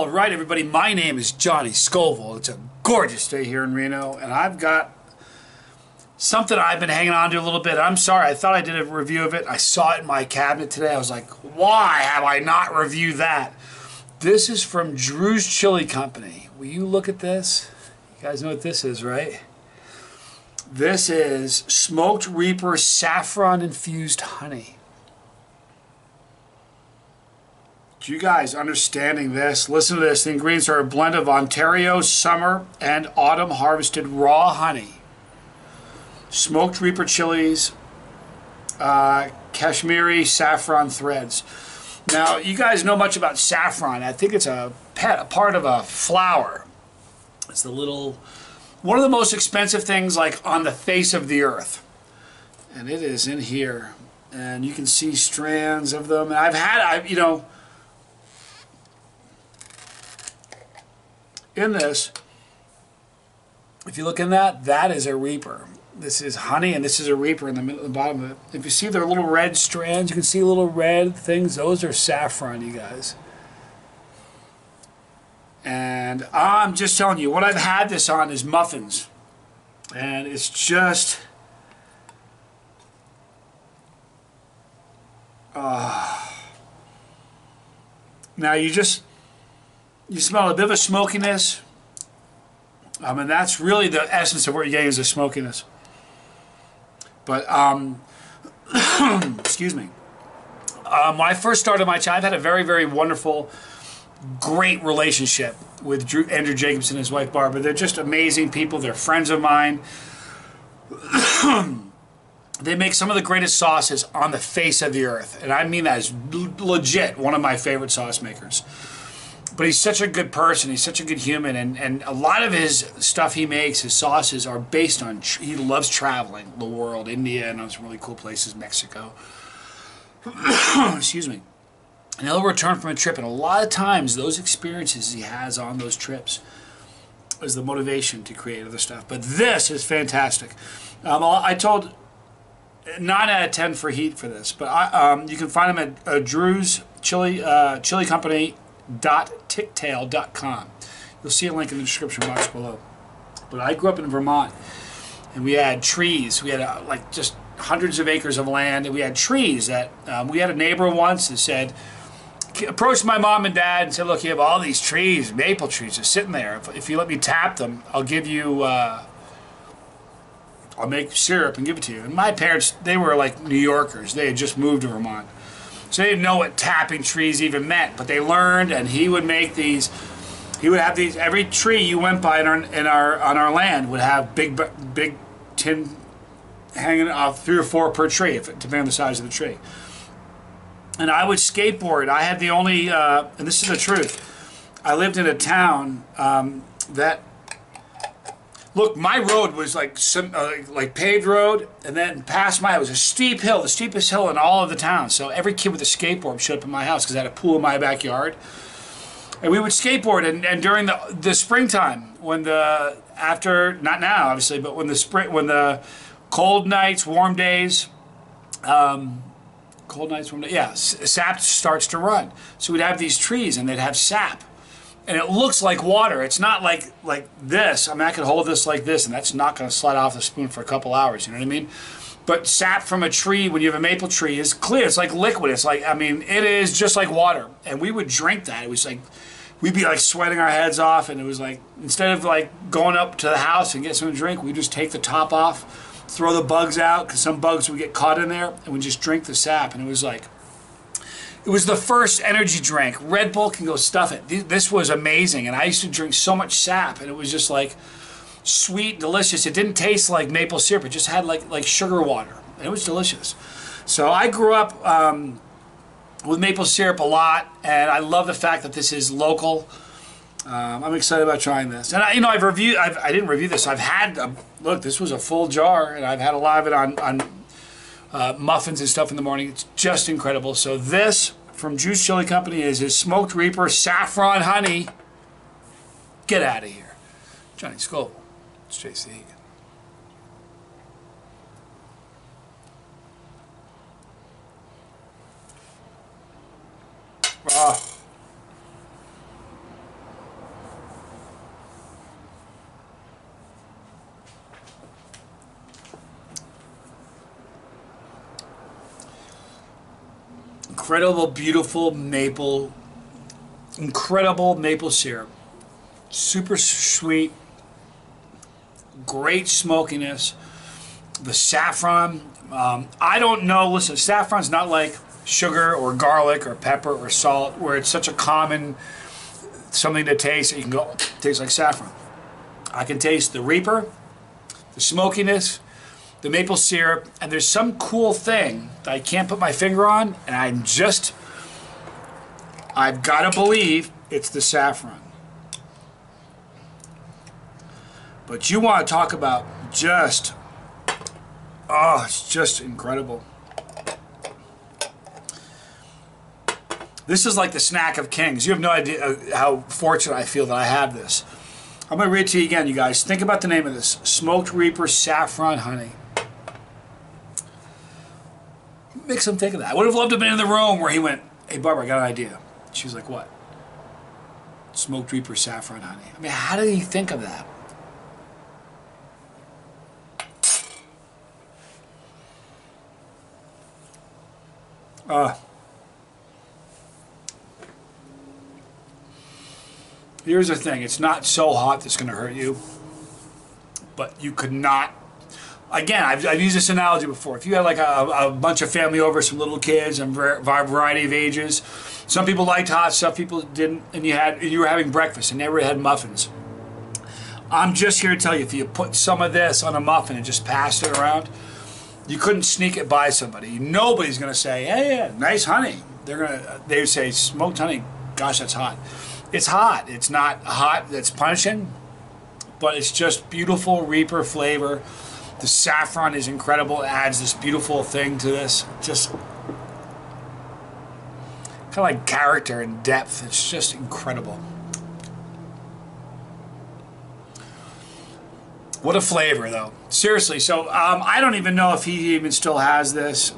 All right, everybody, my name is Johnny Scoville. It's a gorgeous day here in Reno, and I've got something I've been hanging on to a little bit. I'm sorry, I thought I did a review of it. I saw it in my cabinet today. I was like, why have I not reviewed that? This is from Drew's Chili Company. Will you look at this? You guys know what this is, right? This is Smoked Reaper Saffron Infused Honey. Do you guys understanding this? Listen to this. The ingredients are a blend of Ontario summer and autumn harvested raw honey, smoked Reaper chilies, Kashmiri saffron threads. Now, you guys know much about saffron. I think it's a part of a flower. It's the little, one of the most expensive things like on the face of the earth. And it is in here. And you can see strands of them. And you know, in this, if you look in that, that is a Reaper. This is honey, and this is a Reaper in the middle, the bottom of it. If you see their little red strands, you can see little red things. Those are saffron, you guys. And I'm just telling you, what I've had this on is muffins, and it's just now you smell a bit of a smokiness, and that's really the essence of what you're getting is the smokiness. But excuse me. When I first started my channel, I've had a very, very wonderful, great relationship with Andrew Jacobson and his wife Barbara. They're just amazing people. They're friends of mine. They make some of the greatest sauces on the face of the earth, and I mean that as legit one of my favorite sauce makers. But he's such a good person. He's such a good human, and a lot of his stuff he makes, his sauces, are based on, he loves traveling the world, India, and some really cool places, Mexico. Excuse me. And he'll return from a trip, and a lot of times those experiences he has on those trips is the motivation to create other stuff. But this is fantastic. I told 9 out of 10 for heat for this, but you can find him at Drew's Chili Company. .ticktail.com. You'll see a link in the description box below. But I grew up in Vermont, and we had trees. We had like just hundreds of acres of land, and we had trees that we had a neighbor once that said, approached my mom and dad and said, look, you have all these trees, maple trees, just sitting there. If you let me tap them, I'll give you I'll make syrup and give it to you. And my parents, they were like New Yorkers. They had just moved to Vermont. So they didn't know what tapping trees even meant, but they learned, and he would make these. He would have these. Every tree you went by on our land would have big tin hanging off, 3 or 4 per tree, depending on the size of the tree. And I would skateboard. I had the only, and this is the truth. I lived in a town that. Look, my road was like paved road, and then past it was a steep hill, the steepest hill in all of the town. So every kid with a skateboard showed up in my house because I had a pool in my backyard, and we would skateboard. And during the springtime, when not now obviously, but when the cold nights, warm days, sap starts to run. So we'd have these trees, and they'd have sap. And it looks like water. It's not like this. I mean, I could hold this like this, and that's not going to slide off the spoon for a couple hours. You know what I mean? But sap from a tree, when you have a maple tree, is clear. It's like liquid. It's like, I mean, it is just like water. And we would drink that. It was like, we'd be like sweating our heads off, and it was like, instead of like going up to the house and get something to drink, we'd just take the top off, throw the bugs out, because some bugs would get caught in there, and we'd just drink the sap. And it was like, it was the first energy drink. Red Bull can go stuff it. This was amazing, and I used to drink so much sap, and it was just like sweet, delicious. It didn't taste like maple syrup. It just had like sugar water, and it was delicious. So I grew up with maple syrup a lot, and I love the fact that this is local. I'm excited about trying this. And I didn't review this. I've had look. This was a full jar, and I've had a lot of it on muffins and stuff in the morning. It's just incredible. So this from Drew's Chili Company is his Smoked Reaper Saffron Honey. Get out of here. Johnny Scoville. It's Chasetheheat. incredible, beautiful incredible maple syrup. Super sweet, great smokiness. The saffron, I don't know, listen, saffron's not like sugar or garlic or pepper or salt, where it's such a common something to taste that you can go, tastes like saffron. I can taste the Reaper, the smokiness, the maple syrup, and there's some cool thing that I can't put my finger on, and I've got to believe it's the saffron. But you want to talk about just, oh, it's just incredible. This is like the snack of kings. You have no idea how fortunate I feel that I have this. I'm going to read it to you again, you guys. Think about the name of this. Smoked Reaper Saffron Honey. Makes him think of that. I would have loved to have been in the room where he went, hey, Barbara, I got an idea. She was like, what? Smoked Reaper Saffron Honey. I mean, how did he think of that? Here's the thing, it's not so hot that's going to hurt you, but you could not, again, I've used this analogy before. If you had like a bunch of family over, some little kids, and a variety of ages, some people liked hot, some people didn't, and you were having breakfast and they had muffins. I'm just here to tell you, if you put some of this on a muffin and just pass it around, you couldn't sneak it by somebody. Nobody's going to say, hey, yeah, nice honey. They would say, smoked honey, gosh, that's hot. It's hot. It's not hot that's punishing, but it's just beautiful Reaper flavor. The saffron is incredible. It adds this beautiful thing to this. Just kind of like character and depth. It's just incredible. What a flavor, though. Seriously. So I don't even know if he even still has this.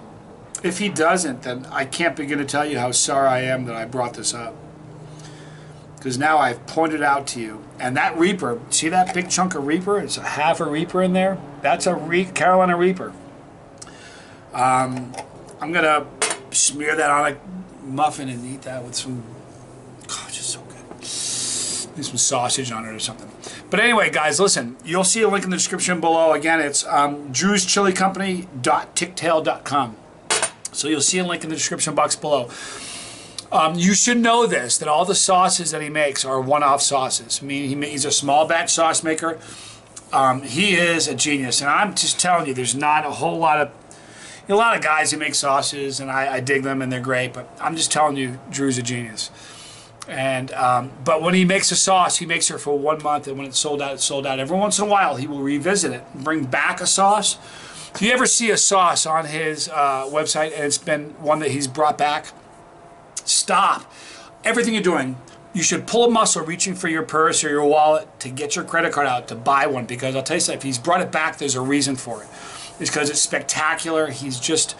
If he doesn't, then I can't begin to tell you how sorry I am that I brought this up. Because now I've pointed out to you, and that Reaper, see that big chunk of Reaper? It's a half a Reaper in there. That's a Carolina Reaper. I'm gonna smear that on a muffin and eat that with some, gosh, it's so good. Maybe some sausage on it or something. But anyway, guys, listen, you'll see a link in the description below. Again, it's drewschillicompany.ticktail.com. So you'll see a link in the description box below. You should know this, that all the sauces that he makes are one-off sauces. I mean, he's a small batch sauce maker. He is a genius, and I'm just telling you, there's not a whole lot of, a lot of guys who make sauces, and I dig them, and they're great, but I'm just telling you, Drew's a genius. And but when he makes a sauce, he makes it for 1 month, and when it's sold out, it's sold out. Every once in a while, he will revisit it and bring back a sauce. If you ever see a sauce on his website, and it's been one that he's brought back, stop. Everything you're doing, you should pull a muscle reaching for your purse or your wallet to get your credit card out to buy one, because I'll tell you something, if he's brought it back, there's a reason for it. It's because it's spectacular. He's just,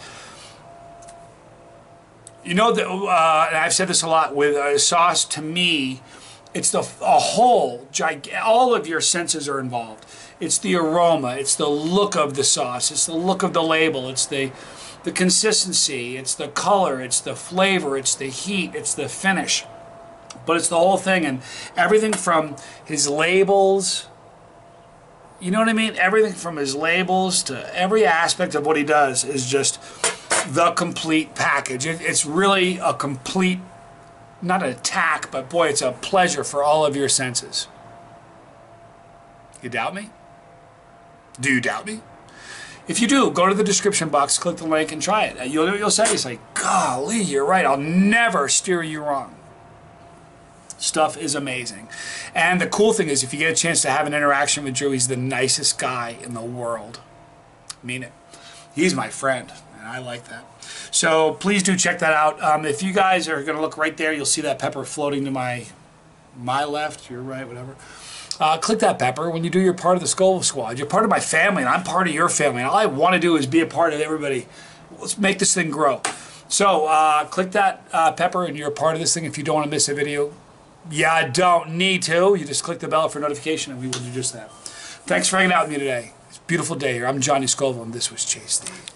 you know, that, and I've said this a lot, with a sauce, to me, it's a whole, all of your senses are involved. It's the aroma, it's the look of the sauce, it's the look of the label, it's the consistency, it's the color, it's the flavor, it's the heat, it's the finish. But it's the whole thing, and everything from his labels, you know what I mean? Everything from his labels to every aspect of what he does is just the complete package. It's really a complete, not an attack, but boy, it's a pleasure for all of your senses. You doubt me? Do you doubt me? If you do, go to the description box, click the link, and try it. You'll say, it's like, golly, you're right. I'll never steer you wrong. Stuff is amazing. And the cool thing is, if you get a chance to have an interaction with Drew, he's the nicest guy in the world. I mean it. He's my friend, and I like that. So please do check that out. If you guys are going to look right there, you'll see that pepper floating to my left, your right, whatever. Click that pepper when you do your part of the Scoville Squad. You're part of my family, and I'm part of your family. And all I want to do is be a part of everybody. Let's make this thing grow. So click that pepper, and you're a part of this thing. If you don't want to miss a video, you don't need to. You just click the bell for notification, and we will do just that. Thanks for hanging out with me today. It's a beautiful day here. I'm Johnny Scoville, and this was Chasetheheat.